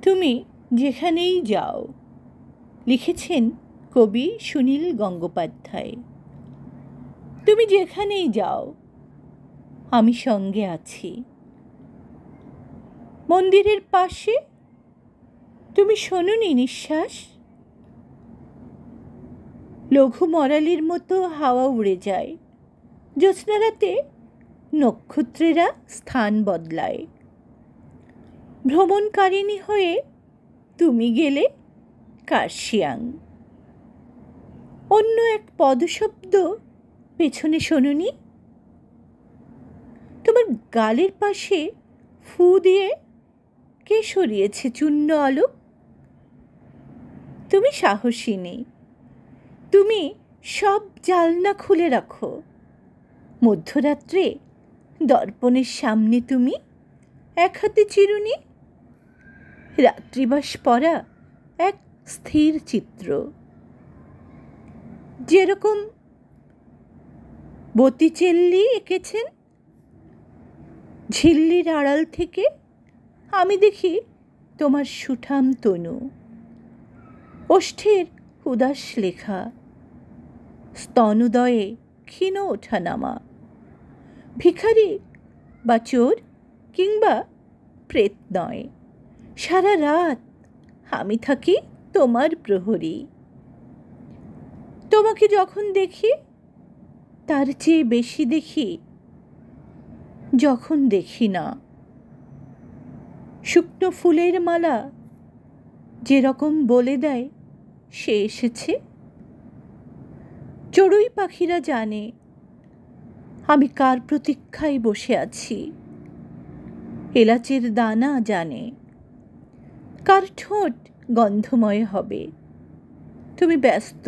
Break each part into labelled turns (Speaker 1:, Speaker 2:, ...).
Speaker 1: তুমি যেখানেই যাও, লিখেছেন কবি সুনীল গঙ্গোপাধ্যায়। তুমি যেখানেই যাও, আমি সঙ্গে আছি। মন্দিরের পাশে তুমি শোনোনি নিঃশ্বাস? লঘু মরালির মতো হাওয়া উড়ে যায়, জ্যোৎস্না রাতে নক্ষত্রেরা স্থান বদলায়। ভ্রমণকারিণী হয়ে তুমি গেলে কার্শিয়াং। অন্য এক পদশব্দ পেছনে শোনোনি? তোমার গালের পাশে ফু দিয়ে কে সরিয়েছে চূর্ণ আলো? তুমি সাহসী নেই, তুমি সব জালনা খুলে রাখো। মধ্যরাত্রে দর্পণের সামনে তুমি এক হাতে চিরুনি, রাত্রিবাস পরা এক স্থির চিত্র। যেরকম বতিচেল্লি এঁকেছেন, ঝিল্লির আড়াল থেকে আমি দেখি তোমার সুঠাম তনু, ওষ্ঠের উদাস লেখা, স্তনোদয়ে ক্ষীণ ওঠানামা। ভিখারি বা চোর কিংবা প্রেত নয়, সারা রাত আমি থাকি তোমার প্রহরী। তোমাকে যখন দেখি তার চেয়ে বেশি দেখি যখন দেখি না। শুকনো ফুলের মালা যেরকম বলে দেয় সে এসেছে, চড়ুই পাখিরা জানে আমি কার প্রতীক্ষায় বসে আছি। এলাচের দানা জানে কার ঠোঁট গন্ধময় হবে। তুমি ব্যস্ত,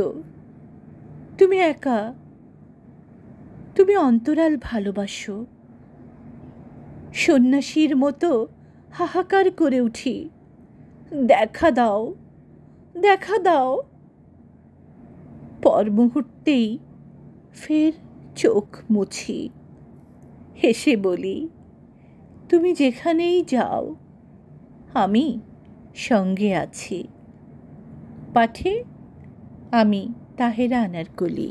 Speaker 1: তুমি একা, তুমি অন্তরাল ভালোবাসো। সন্ন্যাসীর মতো হাহাকার করে উঠি, দেখা দাও, দেখা দাও। পর মুহূর্তেই ফের চোখ মুছি, হেসে বলি তুমি যেখানেই যাও, আমি সঙ্গে আছি। পাঠে আমি তাহেরা আনারকলি।